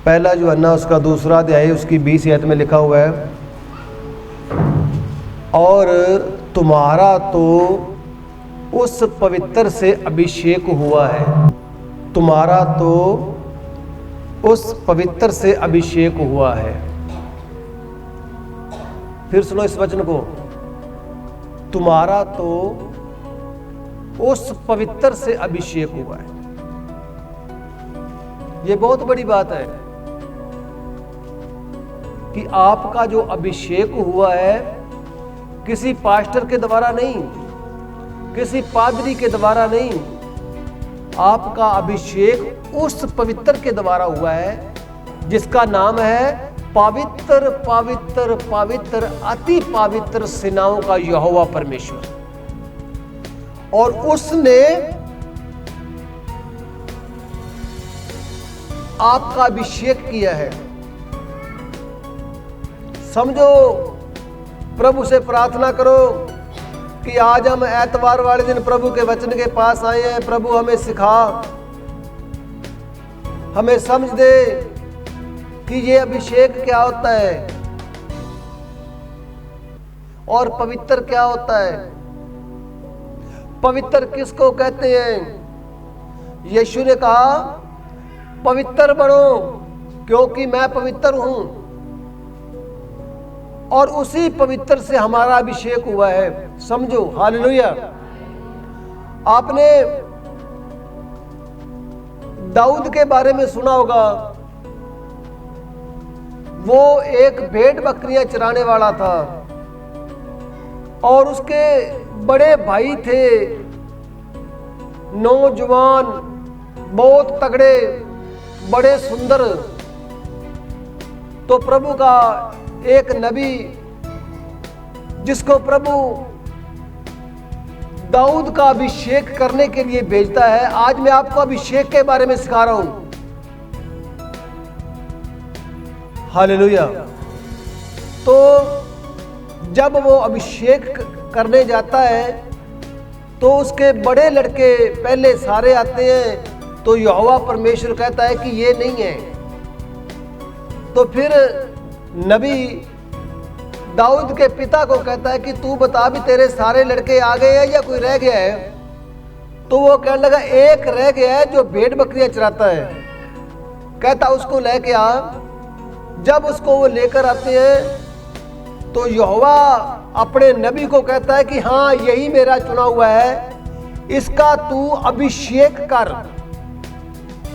पहला यूहन्ना उसका दूसरा अध्याय उसकी 20 आयत में लिखा हुआ है, और तुम्हारा तो उस पवित्र से अभिषेक हुआ है, तुम्हारा तो उस पवित्र से अभिषेक हुआ है। फिर सुनो इस वचन को, तुम्हारा तो उस पवित्र से अभिषेक हुआ है। ये बहुत बड़ी बात है कि आपका जो अभिषेक हुआ है किसी पास्टर के द्वारा नहीं, किसी पादरी के द्वारा नहीं, आपका अभिषेक उस पवित्र के द्वारा हुआ है जिसका नाम है पवित्र पवित्र पवित्र अति पवित्र सेनाओं का यहोवा परमेश्वर। और उसने आपका अभिषेक किया है। समझो, प्रभु से प्रार्थना करो कि आज हम एतवार वाले दिन प्रभु के वचन के पास आए हैं, प्रभु हमें सिखा, हमें समझ दे कि ये अभिषेक क्या होता है और पवित्र क्या होता है। पवित्र किसको कहते हैं? यीशु ने कहा पवित्र बनो क्योंकि मैं पवित्र हूं, और उसी पवित्र से हमारा अभिषेक हुआ है। समझो, हालेलुया। आपने दाऊद के बारे में सुना होगा, वो एक भेड़ बकरियां चराने वाला था और उसके बड़े भाई थे, नौजवान, बहुत तगड़े, बड़े सुंदर। तो प्रभु का एक नबी जिसको प्रभु दाऊद का अभिषेक करने के लिए भेजता है, आज मैं आपको अभिषेक के बारे में सिखा रहा हूं। हालेलुया। तो जब वो अभिषेक करने जाता है तो उसके बड़े लड़के पहले सारे आते हैं, तो यहोवा परमेश्वर कहता है कि ये नहीं है। तो फिर नबी दाऊद के पिता को कहता है कि तू बता भी तेरे सारे लड़के आ गए हैं या कोई रह गया है? तो वो कहने लगा एक रह गया है जो भेड़ बकरियां चराता है। कहता उसको लेके आ। जब उसको वो लेकर आते हैं तो यहोवा अपने नबी को कहता है कि हाँ, यही मेरा चुना हुआ है, इसका तू अभिषेक कर।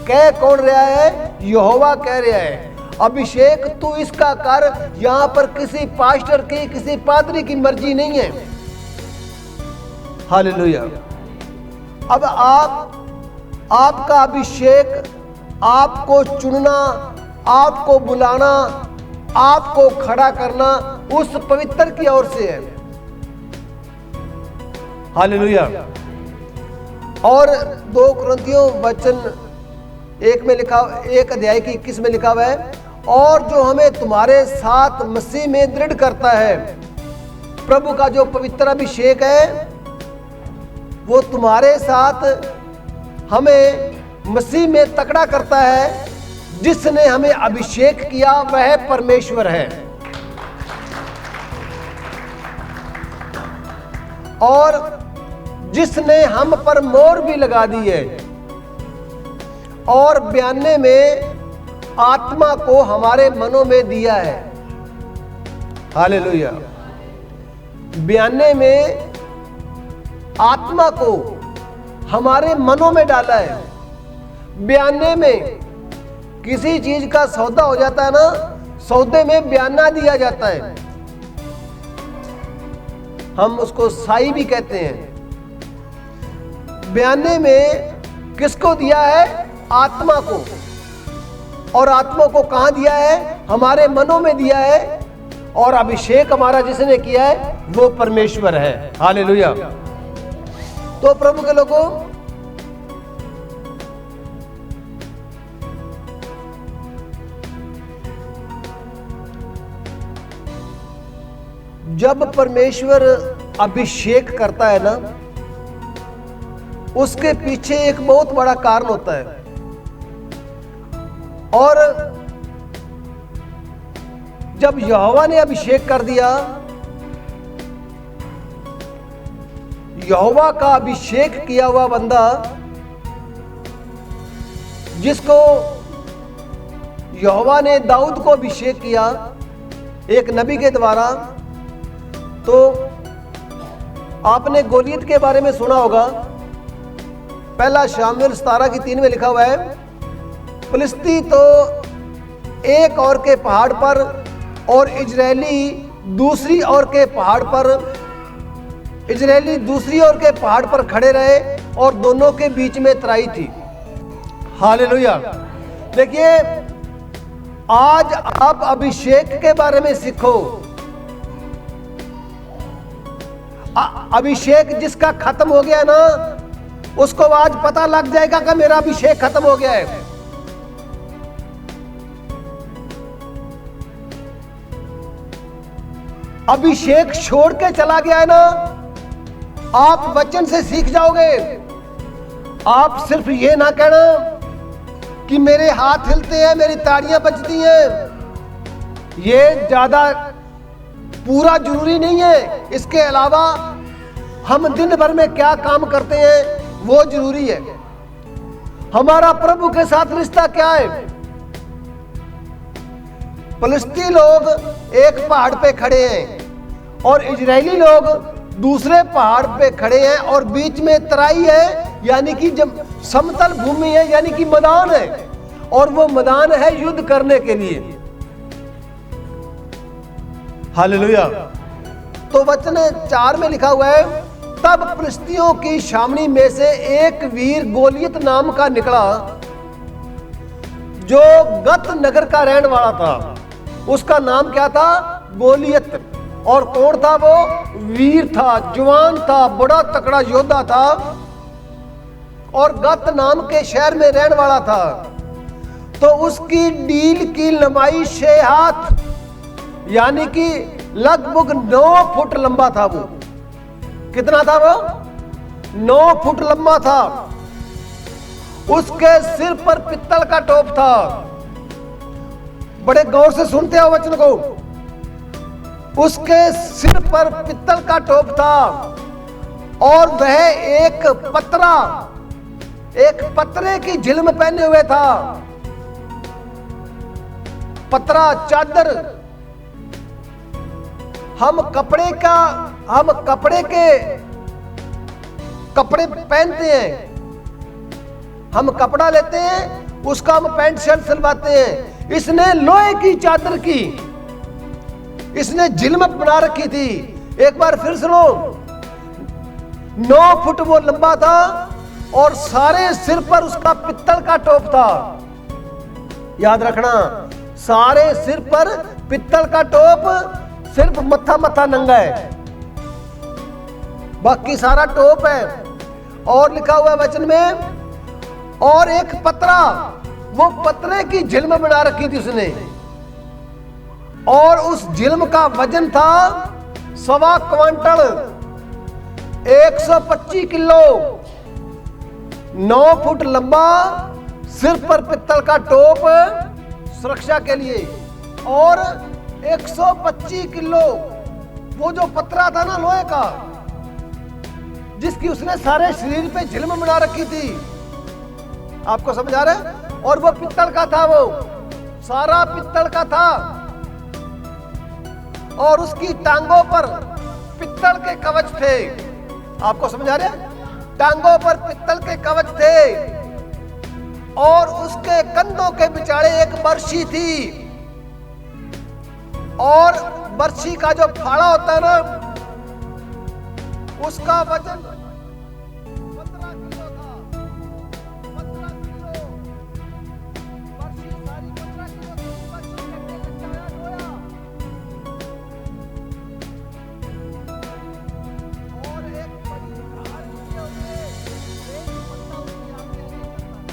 कह कौन रहा है? यहोवा कह रहा है अभिषेक तू इसका कर। यहां पर किसी पास्टर की, किसी पादरी की मर्जी नहीं है। हालेलुया। अब आपका अभिषेक, आपको चुनना, आपको बुलाना, आपको खड़ा करना उस पवित्र की ओर से है। हालेलुया। और 2 कुरिन्थियों वचन 1 में लिखा, 1 अध्याय की 21 में लिखा हुआ है, और जो हमें तुम्हारे साथ मसीह में दृढ़ करता है। प्रभु का जो पवित्र अभिषेक है वो तुम्हारे साथ हमें मसीह में तकड़ा करता है। जिसने हमें अभिषेक किया वह परमेश्वर है, और जिसने हम पर मोहर भी लगा दी है, और बयाने में आत्मा को हमारे मनों में दिया है। हालेलुया। बयाने में आत्मा को हमारे मनों में डाला है। बयाने में किसी चीज का सौदा हो जाता है ना, सौदे में बयाना दिया जाता है, हम उसको साई भी कहते हैं। बयाने में किसको दिया है? आत्मा को। और आत्मा को कहां दिया है? हमारे मनों में दिया है। और अभिषेक हमारा जिसने किया है वो परमेश्वर है। हालेलुया। तो प्रभु के लोगों, जब परमेश्वर अभिषेक करता है ना, उसके पीछे एक बहुत बड़ा कारण होता है। और जब यहोवा ने अभिषेक कर दिया, यहोवा का अभिषेक किया हुआ बंदा जिसको यहोवा ने दाऊद को अभिषेक किया एक नबी के द्वारा, तो आपने गोलियत के बारे में सुना होगा। पहला शामुएल 17:3 में लिखा हुआ है, फिलिस्ती तो एक और के पहाड़ पर और इजरायली दूसरी ओर के पहाड़ पर खड़े रहे और दोनों के बीच में तराई थी। हालेलुया। देखिए, आज आप अभिषेक के बारे में सीखो। अभिषेक जिसका खत्म हो गया ना, उसको आज पता लग जाएगा कि मेरा अभिषेक खत्म हो गया है। अभिषेक छोड़ के चला गया है ना, आप वचन से सीख जाओगे। आप सिर्फ ये ना कहना कि मेरे हाथ हिलते हैं, मेरी ताड़ियां बजती हैं, ये ज्यादा पूरा जरूरी नहीं है। इसके अलावा हम दिन भर में क्या काम करते हैं वो जरूरी है। हमारा प्रभु के साथ रिश्ता क्या है? फिलिस्ती लोग एक पहाड़ पे खड़े हैं और इजरायली लोग दूसरे पहाड़ पे खड़े हैं और बीच में तराई है, यानी कि जब समतल भूमि है, यानी कि मैदान है, और वो मैदान है युद्ध करने के लिए। हालेलुया। तो वचन 4 में लिखा हुआ है, तब फिलिस्तियों की छावनी में से एक वीर गोलियत नाम का निकला जो गत नगर का रहने वाला था। उसका नाम क्या था? गोलियत। और कौन था वो? वीर था, जवान था, बड़ा तकड़ा योद्धा था और गत नाम के शहर में रहने वाला था। तो उसकी डील की लंबाई 6 हाथ, यानी कि लगभग 9 फुट लंबा था। वो कितना था? वो 9 फुट लंबा था। उसके सिर पर पित्तल का टोप था। बड़े गौर से सुनते हो वचन को। उसके सिर पर पित्तल का टोप था और वह एक पतरे की झिलम पहने हुए था। पतरा चादर, हम कपड़े पहनते हैं। हम कपड़ा लेते हैं, उसका हम पैंट शर्ट सिलवाते हैं। इसने लोहे की चादर की, इसने झिलम बना रखी थी। एक बार फिर सुनो, 9 फुट वो लंबा था और सारे सिर पर उसका पित्तल का टोप था। याद रखना, सारे सिर पर पित्तल का टोप, सिर्फ मत्था नंगा है, बाकी सारा टोप है। और लिखा हुआ है वचन में, और एक पतरा, वो पतरे की झिलम बना रखी थी उसने, और उस झिलम का वजन था 1.25 क्विंटल, 125 किलो। 9 फुट लंबा, सिर पर पित्तल का टोप सुरक्षा के लिए, और 125 किलो वो जो पतरा था ना लोहे का, जिसकी उसने सारे शरीर पे झिलम बना रखी थी। आपको समझ आ रहा है? और वो पित्तल का था, वो सारा पित्तल का था। और उसकी टांगों पर पित्तल के कवच थे। आपको समझ आ रहा है? टांगों पर पित्तल के कवच थे और उसके कंधों के बिचाड़े एक बर्छी थी। और बर्छी का जो फाड़ा होता है ना, उसका वजन 15 किलो था। 15 किलो बर्छी सारी 15 किलो थी। बर्छी के लचाया गोया और एक बड़ी झाड़ के ऊपर एक पत्ता उसके आगे नहीं करता।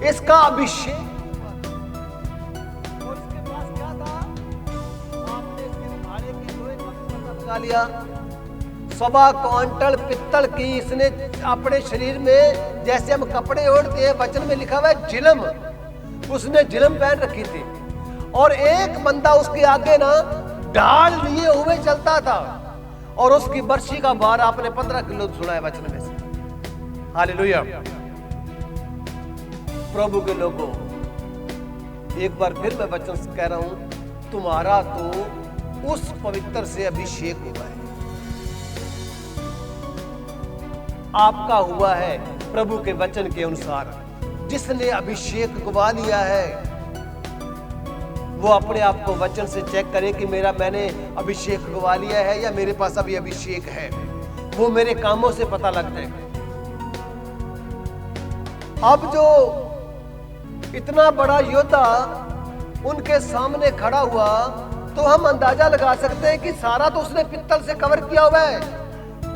इसका अभिषेक। और इसके पास क्या था? आपने इसके भाड़े के लोहे का पता लगा लिया। 1.25 क्विंटल पित्तल की इसने अपने शरीर में, जैसे हम कपड़े ओढ़ते हैं, वचन में लिखा हुआ है झिलम, उसने झिलम पहन रखी थी। और एक बंदा उसके आगे ना ढाल लिए हुए चलता था, और उसकी बर्शी का भार आपने 15 किलो सुना है वचन में से। हालेलुया। प्रभु के लोगों, एक बार फिर मैं वचन कह रहा हूं, तुम्हारा तो उस पवित्र से अभिषेक हुआ है, आपका हुआ है प्रभु के वचन के अनुसार। जिसने अभिषेक गवा लिया है वो अपने आप को वचन से चेक करे कि मैंने अभिषेक गवा लिया है या मेरे पास अभी अभिषेक है। वो मेरे कामों से पता लग जाएगा। अब जो इतना बड़ा योद्धा उनके सामने खड़ा हुआ, तो हम अंदाजा लगा सकते हैं कि सारा तो उसने पित्तल से कवर किया हुआ है,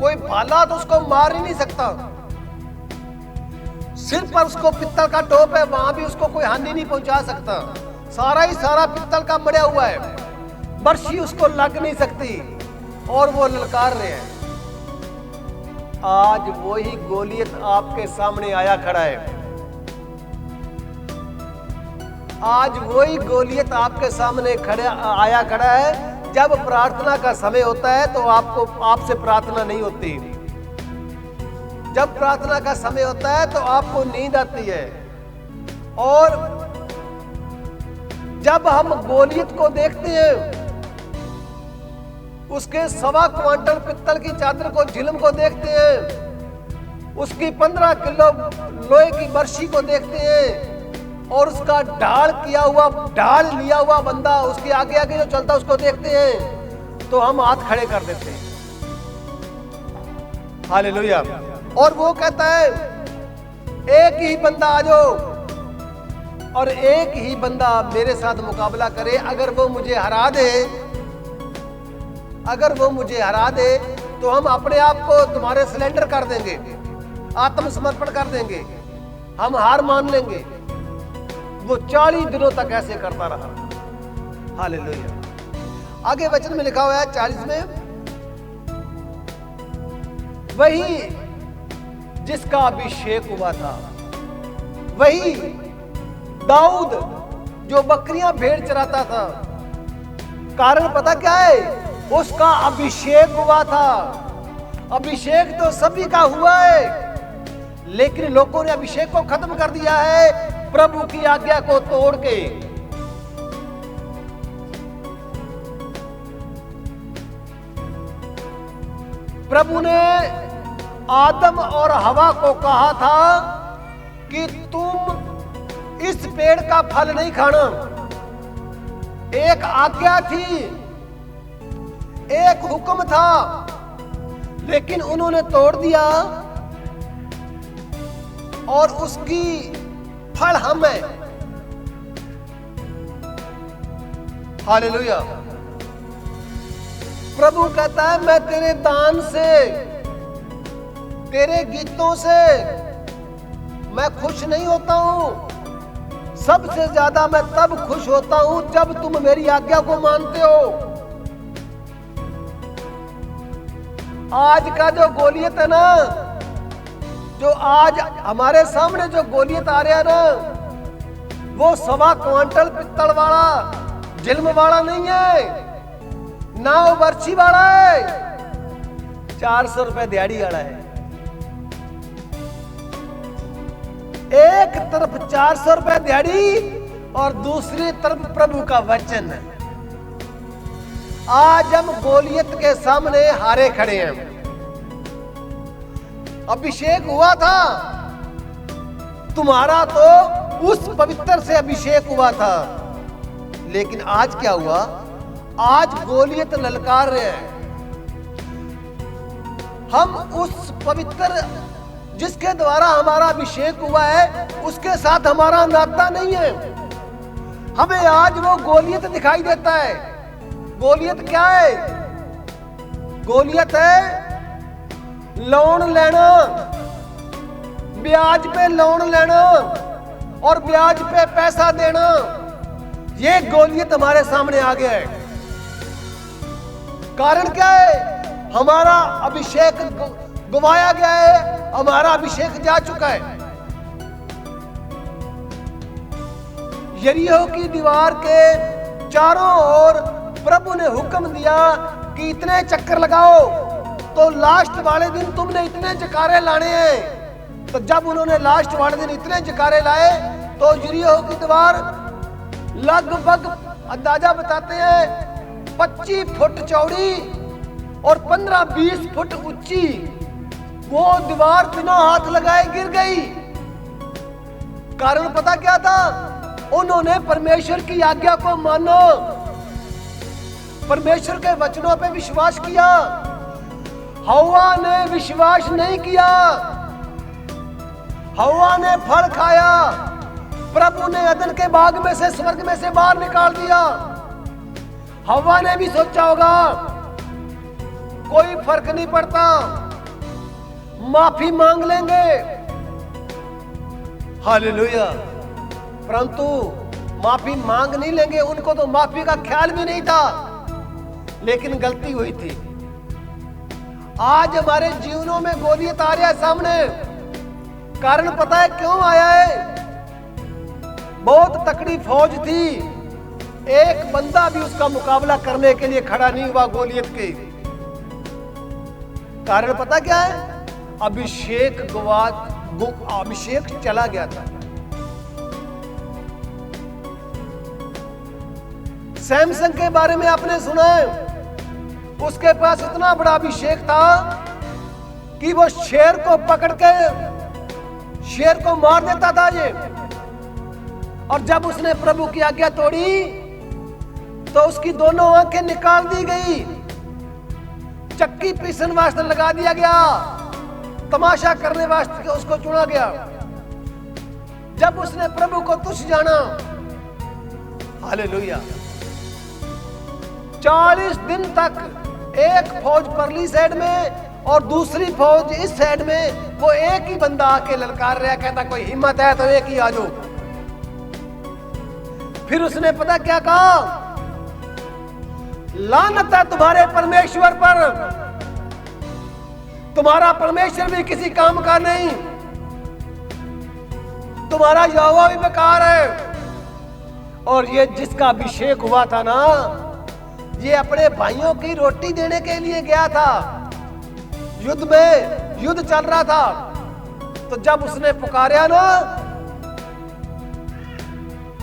कोई भाला तो उसको मार ही नहीं सकता। सिर पर उसको पित्तल का टोप है, वहां भी उसको कोई हानि नहीं पहुंचा सकता। सारा ही सारा पित्तल का मढ़ा हुआ है, बर्शी उसको लग नहीं सकती, और वो ललकार रहे हैं। आज वही गोलियत आपके सामने आया खड़ा है। आज वही गोलियत आपके सामने आया खड़ा है। जब प्रार्थना का समय होता है तो आपसे प्रार्थना नहीं होती। जब प्रार्थना का समय होता है तो आपको नींद आती है। और जब हम गोलियत को देखते हैं, उसके 1.25 क्विंटल पित्तल की चादर को, झिलम को देखते हैं, उसकी 15 किलो लोहे की बर्शी को देखते हैं, और उसका ढाल लिया हुआ बंदा उसके आगे आगे जो चलता उसको देखते हैं, तो हम हाथ खड़े कर देते हैं। हालेलुया। और वो कहता है एक ही बंदा आ जाओ, और एक ही बंदा मेरे साथ मुकाबला करे। अगर वो मुझे हरा दे तो हम अपने आप को तुम्हारे सिलेंडर कर देंगे, आत्मसमर्पण कर देंगे, हम हार मान लेंगे। वो 40 दिनों तक ऐसे करता रहा। हालेलुया। आगे वचन में लिखा हुआ है 40 में, वही जिसका अभिषेक हुआ था, वही दाऊद जो बकरियां भेड़ चराता था। कारण पता क्या है? उसका अभिषेक हुआ था। अभिषेक तो सभी का हुआ है, लेकिन लोगों ने अभिषेक को खत्म कर दिया है प्रभु की आज्ञा को तोड़ के। प्रभु ने आदम और हवा को कहा था कि तुम इस पेड़ का फल नहीं खाना। एक आज्ञा थी, एक हुक्म था, लेकिन उन्होंने तोड़ दिया, और उसकी फल हम है। हालेलुया। प्रभु कहता है मैं तेरे दान से, तेरे गीतों से मैं खुश नहीं होता हूं। सबसे ज्यादा मैं तब खुश होता हूं जब तुम मेरी आज्ञा को मानते हो। आज का जो गोलियत है ना, जो आज हमारे सामने जो गोलियत आ रहा है ना, वो 1.25 क्विंटल पित्तल वाला, झिलम वाला नहीं है, ना वो बर्छी वाला है, 400 रुपए दिहाड़ी वाला है। एक तरफ 400 रुपए दिहाड़ी और दूसरी तरफ प्रभु का वचन। आज हम गोलियत के सामने हारे खड़े हैं। अभिषेक हुआ था, तुम्हारा तो उस पवित्र से अभिषेक हुआ था, लेकिन आज क्या हुआ? आज गोलियत ललकार रहे हैं। हम उस पवित्र जिसके द्वारा हमारा अभिषेक हुआ है, उसके साथ हमारा नाता नहीं है। हमें आज वो गोलियत दिखाई देता है। गोलियत क्या है? गोलियत है लोन लेना, ब्याज पे लोन लेना, और ब्याज पे पैसा देना, ये गोलियत हमारे सामने आ गया है। कारण क्या है? हमारा अभिषेक गवाया गया है, हमारा अभिषेक जा चुका है। यरीहो की दीवार के चारों ओर प्रभु ने हुक्म दिया कि इतने चक्कर लगाओ, तो लास्ट वाले दिन तुमने इतने जकारे लाने हैं। तो जब उन्होंने लास्ट वाले दिन इतने जकारे लाए तो यरीहो की दीवार लगभग अंदाजा बताते हैं 25 फुट चौड़ी और 15-20 फुट ऊंची वो दीवार बिना हाथ लगाए गिर गई। कारण पता क्या था? उन्होंने परमेश्वर की आज्ञा को मानो, परमेश्वर के वचनों पे विश्वास किया। हवा ने विश्वास नहीं किया, हवा ने फल खाया। प्रभु ने अदन के बाग में से, स्वर्ग में से बाहर निकाल दिया। हवा ने भी सोचा होगा कोई फर्क नहीं पड़ता, माफी मांग लेंगे। हालेलुया। परंतु माफी मांग नहीं लेंगे, उनको तो माफी का ख्याल भी नहीं था, लेकिन गलती हुई थी। आज हमारे जीवनों में गोलियत आ रहा है सामने। कारण पता है क्यों आया है? बहुत तकड़ी फौज थी, एक बंदा भी उसका मुकाबला करने के लिए खड़ा नहीं हुआ गोलियत के। कारण पता क्या है? अभिषेक चला गया था। सैमसन के बारे में आपने सुना है, उसके पास इतना बड़ा अभिषेक था कि वो शेर को पकड़ के शेर को मार देता था ये। और जब उसने प्रभु की आज्ञा तोड़ी तो उसकी दोनों आंखें निकाल दी गई, चक्की पीसन वास्ते लगा दिया गया, तमाशा करने वास्ते उसको चुना गया। जब उसने प्रभु को तुच्छ जाना, हालेलुया, 40 दिन तक एक फौज परली साइड में और दूसरी फौज इस साइड में, वो एक ही बंदा आके ललकार रहा, कहता कोई हिम्मत है तो एक ही आ जाओ। फिर उसने पता क्या कहा? लानत है तुम्हारे परमेश्वर पर, तुम्हारा परमेश्वर भी किसी काम का नहीं, तुम्हारा यहोवा भी बेकार है। और ये जिसका अभिषेक हुआ था ना, ये अपने भाइयों की रोटी देने के लिए गया था। युद्ध चल रहा था, तो जब उसने पुकारा ना,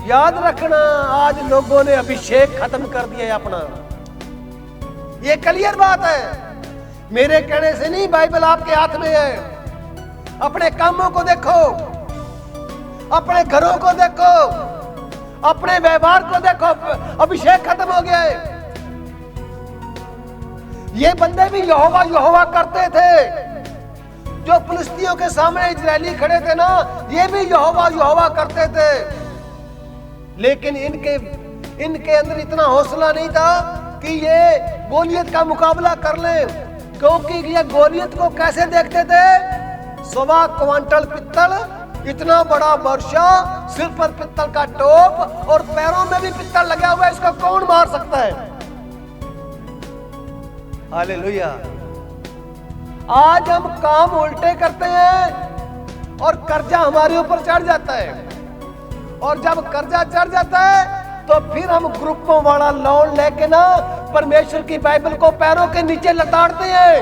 याद रखना आज लोगों ने अभिषेक खत्म कर दिया है अपना। ये क्लियर बात है, मेरे कहने से नहीं, बाइबल आपके हाथ में है। अपने कामों को देखो, अपने घरों को देखो, अपने व्यवहार को देखो, अभिषेक खत्म हो गया है। ये बंदे भी यहोवा यहोवा करते थे। जो फिलिस्तीयों के सामने इजरायली खड़े थे ना, ये भी यहोवा यहोवा करते थे, लेकिन इनके अंदर इतना हौसला नहीं था कि ये गोलियत का मुकाबला कर ले। क्योंकि ये गोलियत को कैसे देखते थे? 1.25 क्विंटल पित्तल, इतना बड़ा वर्षा, सिर पर पित्तल का टोप और पैरों में भी पित्तल लगा हुआ है, इसको कौन मार सकता है? हालेलुया। आज हम काम उल्टे करते हैं और कर्जा हमारे ऊपर चढ़ जाता है, और जब कर्जा चढ़ जाता है तो फिर हम ग्रुपों वाला लोन लेके ना परमेश्वर की बाइबल को पैरों के नीचे लताड़ते हैं।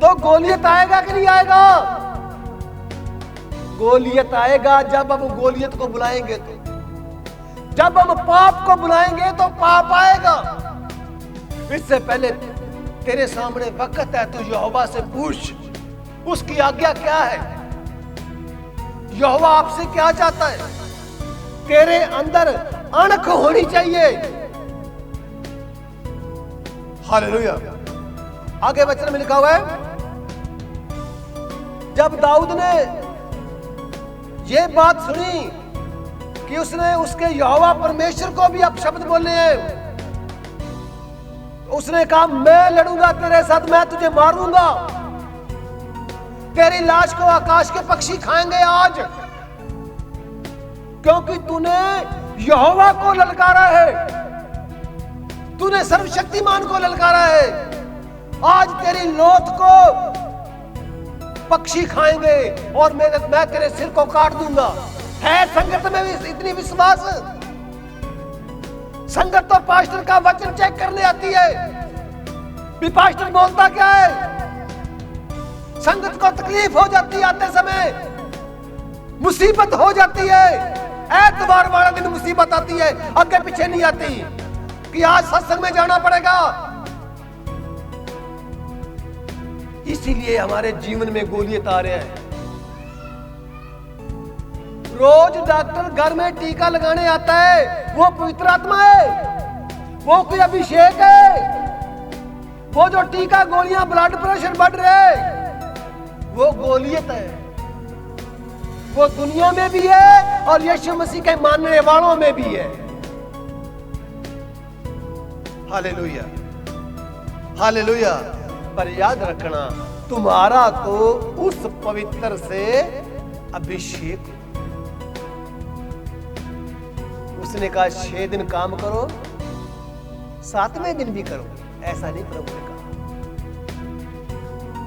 तो गोलियत आएगा कि नहीं आएगा? गोलियत आएगा जब हम गोलियत को बुलाएंगे। तो जब हम पाप को बुलाएंगे तो पाप आएगा। इससे पहले तेरे सामने वक्त है, तू यहोवा से पूछ उसकी आज्ञा क्या है, यहोवा आपसे क्या चाहता है। तेरे अंदर अणख होनी चाहिए। हालेलुया। आगे वचन में लिखा हुआ है, जब दाऊद ने ये बात सुनी कि उसने उसके यहोवा परमेश्वर को भी अपशब्द बोले हैं, उसने कहा मैं लड़ूंगा तेरे साथ, मैं तुझे मारूंगा, तेरी लाश को आकाश के पक्षी खाएंगे आज, क्योंकि तूने यहोवा को ललकारा है, तूने सर्वशक्तिमान को ललकारा है। आज तेरी लौट को पक्षी खाएंगे और मैं तेरे सिर को काट दूंगा। है संगत में भी इतनी विश्वास? संगत तो पास्टर का वचन चेक करने आती है भी पास्टर बोलता क्या है। संगत को तकलीफ हो जाती है, आते समय मुसीबत हो जाती है, एतवार वाला दिन मुसीबत आती है, आगे पीछे नहीं आती कि आज सत्संग में जाना पड़ेगा। इसीलिए हमारे जीवन में गोलियत आ रहे हैं। रोज डॉक्टर घर में टीका लगाने आता है, वो पवित्र आत्मा है, वो कोई अभिषेक है। वो जो टीका गोलियां ब्लड प्रेशर बढ़ रहे वो गोलियत है। वो दुनिया में भी है और यीशु मसीह के मानने वालों में भी है। Hallelujah, hallelujah. पर याद रखना, तुम्हारा तो उस पवित्र से अभिषेक। उसने कहा 6 दिन काम करो, 7वें दिन भी करो, ऐसा नहीं प्रभु ने कहा।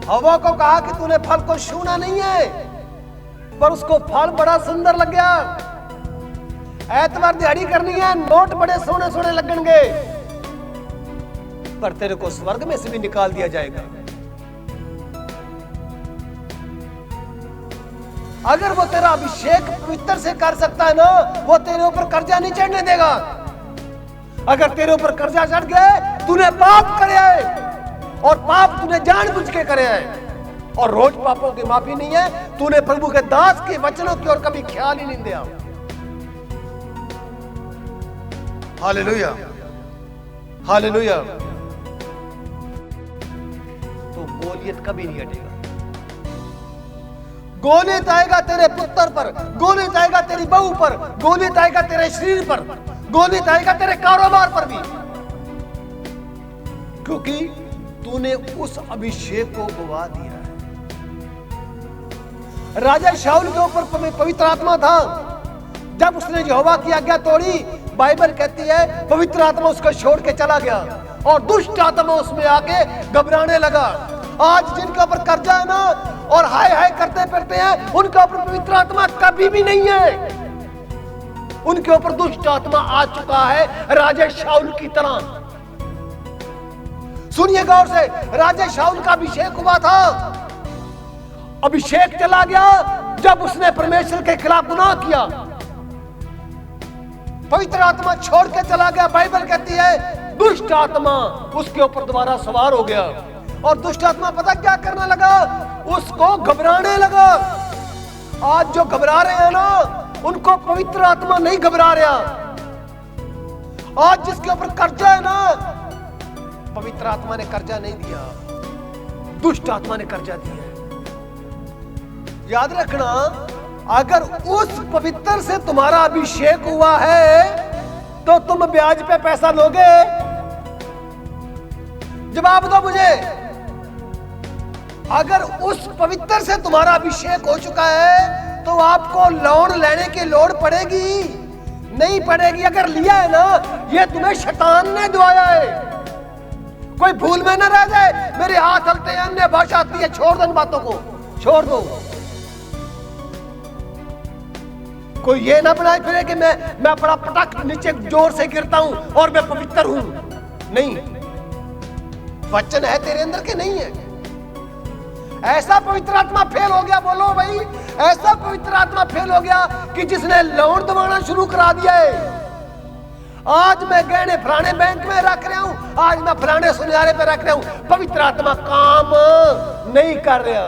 हवा को कहा कि तूने फल को छूना नहीं है, पर उसको फल बड़ा सुंदर लग गया। एतवार दिहाड़ी करनी है, नोट बड़े सोने सोने लगेंगे, पर तेरे को स्वर्ग में से भी निकाल दिया जाएगा। अगर वो तेरा अभिषेक पवित्र से कर सकता है ना, वो तेरे ऊपर कर्जा नहीं चढ़ने देगा। अगर तेरे ऊपर कर्जा चढ़ गए, तूने पाप करे है और पाप तूने जानबूझ के करे है और रोज पापों की माफी नहीं है। तूने प्रभु के दास के वचनों की ओर कभी ख्याल ही नहीं दिया। Hallelujah, hallelujah. तो गोलियत कभी नहीं हटेगा। गोलियत आएगा तेरे पुत्र पर, गोलियत आएगा तेरी बहू पर, गोलियत आएगा तेरे शरीर पर, गोलियत आएगा तेरे कारोबार पर भी, क्योंकि तूने उस अभिषेक को गवा दिया है। राजा शाऊल के ऊपर पवित्र आत्मा था। जब उसने यहोवा की आज्ञा तोड़ी, बाइबल कहती है पवित्र आत्मा उसको छोड़ के चला गया और दुष्ट आत्मा उसमें आके घबराने लगा। आज जिनके ऊपर कर्जा है ना और हाय हाय करते फिरते हैं, उनके ऊपर पवित्र आत्मा कभी भी नहीं है। उनके ऊपर दुष्ट आत्मा आ चुका है राजा शाऊल की तरह। सुनिए गौर से, राजा शाऊल का अभिषेक हुआ था। अभिषेक चला गया जब उसने परमेश्वर के खिलाफ गुनाह किया। पवित्र आत्मा छोड़ के चला गया। बाइबल कहती है दुष्ट आत्मा उसके ऊपर दोबारा सवार हो गया और दुष्ट आत्मा पता क्या करने लगा, उसको घबराने लगा। आज जो घबरा रहे हैं ना, उनको पवित्र आत्मा नहीं घबरा रहा। आज जिसके ऊपर कर्जा है ना, पवित्र आत्मा ने कर्जा नहीं दिया, दुष्ट आत्मा ने कर्जा दिया। याद रखना, अगर उस पवित्र से तुम्हारा अभिषेक हुआ है तो तुम ब्याज पे पैसा लोगे? जवाब दो मुझे। अगर उस पवित्र से तुम्हारा अभिषेक हो चुका है तो आपको लोन लेने की लोड़ पड़ेगी? नहीं पड़ेगी। अगर लिया है ना, ये तुम्हें शैतान ने दुआया है। कोई भूल में न रह जाए। मेरे हाथ हलते हैं, अन्य भाषा आती है, छोड़ दो इन बातों को, छोड़ दो। कोई ये ना बनाए फिरे कि मैं बड़ा पटक नीचे जोर से गिरता हूं और मैं पवित्र हूं। नहीं, वचन है तेरे अंदर के नहीं है। ऐसा पवित्र आत्मा फेल हो गया, बोलो भाई, ऐसा पवित्र आत्मा फेल हो गया कि जिसने लोन दबाना शुरू करा दिया है। आज मैं गहने फलाने बैंक में रख रहा हूं, आज मैं फलाने सुनहरे पे रख रहा हूं। पवित्र आत्मा काम नहीं कर रहा।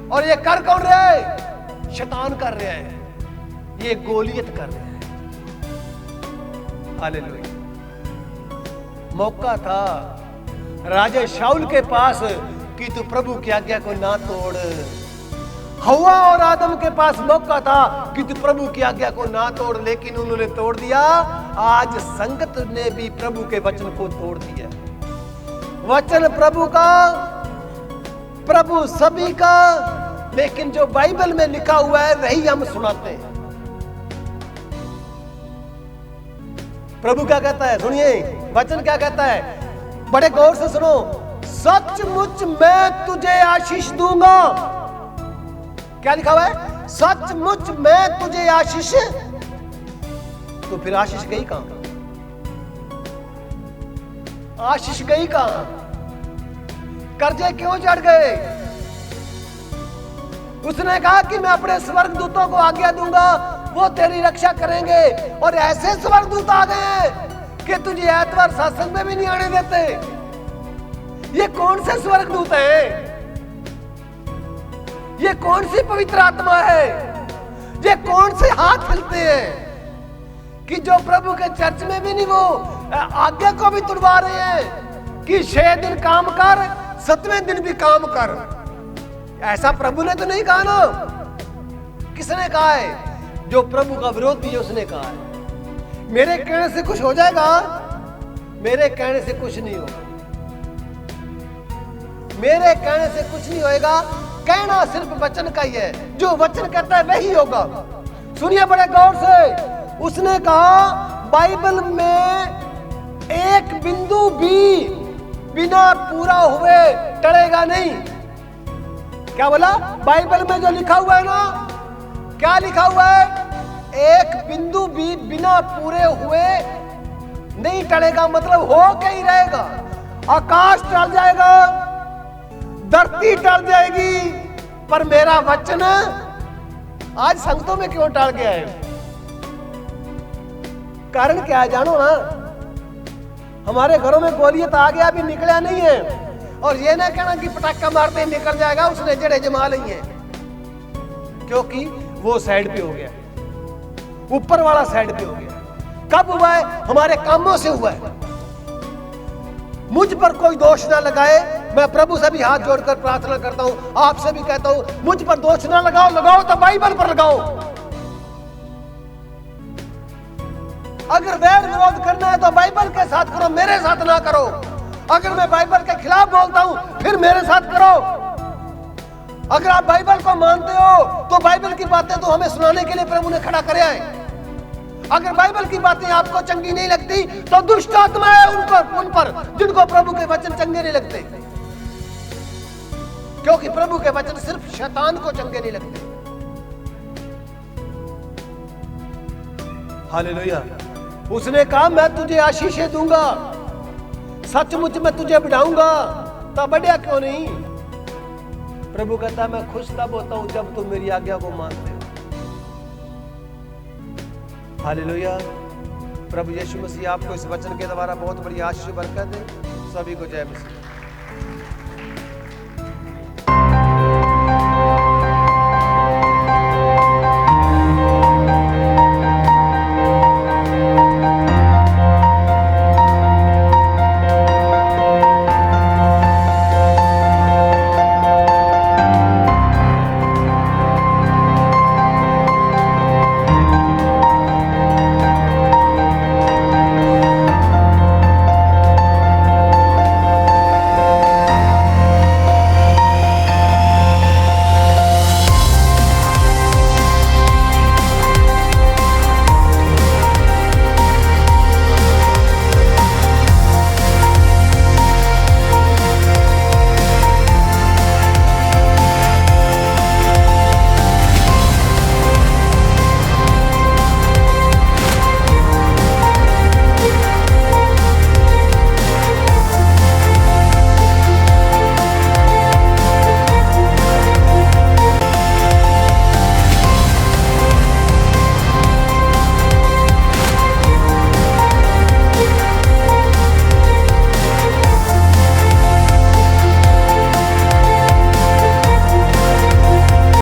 और ये कर कौन रहा है? शैतान कर रहा है, ये गोलियत कर रहा है। हालेलुया। मौका था राजा शाऊल के पास कि तू प्रभु की आज्ञा को ना तोड़। हवा और आदम के पास मौका था कि तू प्रभु की आज्ञा को ना तोड़, लेकिन उन्होंने तोड़ दिया। आज संगत ने भी प्रभु के वचन को तोड़ दिया। वचन प्रभु का प्रभु सभी का, लेकिन जो बाइबल में लिखा हुआ है वही हम सुनाते हैं। प्रभु क्या कहता है, सुनिए वचन क्या कहता है, बड़े गौर से सुनो। सचमुच मैं तुझे आशीष दूंगा। क्या लिखा हुआ है? सचमुच मैं तुझे आशीष। तो फिर आशीष गई कहां? आशीष गई कहां? कर्जे क्यों चढ़ गए? उसने कहा कि मैं अपने स्वर्गदूतों को आज्ञा दूंगा, वो तेरी रक्षा करेंगे। और ऐसे स्वर्गदूत आ गए कि तुझे ऐतवार सत्संग में भी नहीं आने देते। ये कौन से स्वर्गदूत हैं? ये कौन सी पवित्र आत्मा है? ये कौन से हाथ हिलते हैं कि जो प्रभु के चर्च में भी नहीं, वो आज्ञा को भी तुड़वा रहे हैं कि 6 दिन काम कर, 7वें दिन भी काम कर। ऐसा प्रभु ने तो नहीं कहा ना। किसने कहा है? जो प्रभु का विरोधी है उसने कहा है। मेरे कहने से कुछ हो जाएगा? मेरे कहने से कुछ नहीं होगा। मेरे कहने से कुछ नहीं होएगा। कहना सिर्फ वचन का ही है। जो वचन कहता है वही होगा। सुनिए बड़े गौर से। उसने कहा बाइबल में एक बिंदु भी बिना पूरा हुए टलेगा नहीं। क्या बोला? बाइबल में जो लिखा हुआ है ना, क्या लिखा हुआ है? एक बिंदु भी बिना पूरे हुए नहीं टलेगा। मतलब हो के ही रहेगा। आकाश टल जाएगा, धरती टल जाएगी, पर मेरा वचन आज संगतों में क्यों टल गया है? कारण क्या है जानो ना? हमारे घरों में गोलियत आ गया, अभी निकला नहीं है। और ये ना कहना कि पटाखा मारते ही निकल जाएगा, उसने जड़े जमा ली है, क्योंकि वो साइड पे हो गया, ऊपर वाला साइड पे हो गया। कब हुआ है? हमारे कामों से हुआ है। मुझ पर कोई दोष ना लगाए। मैं प्रभु से भी हाथ जोड़कर प्रार्थना करता हूं, आपसे भी कहता हूं, मुझ पर दोष ना लगाओ। लगाओ तो बाइबल पर लगाओ। अगर वैर विरोध करना है तो बाइबल के साथ करो, मेरे साथ ना करो। अगर मैं बाइबल के खिलाफ बोलता हूं फिर मेरे साथ करो। अगर आप बाइबल को मानते हो तो बाइबल की बातें तो हमें सुनाने के लिए प्रभु ने खड़ा कराया है। अगर बाइबल की बातें आपको चंगी नहीं लगती तो दुष्ट आत्मा है उन पर जिनको प्रभु के वचन चंगे नहीं लगते, क्योंकि प्रभु के वचन सिर्फ शैतान को चंगे नहीं लगते। हालेलुया। उसने कहा मैं तुझे आशीषें दूंगा, सचमुच मैं तुझे बढ़ाऊंगा। तब बढ़िया क्यों नहीं? प्रभु कहता मैं खुश तब होता हूं जब तुम मेरी आज्ञा को मानते हो। हालेलुया। प्रभु यीशु मसीह आपको इस वचन के द्वारा बहुत बड़ी आशीष बरकत दे। सभी को जय मसीह।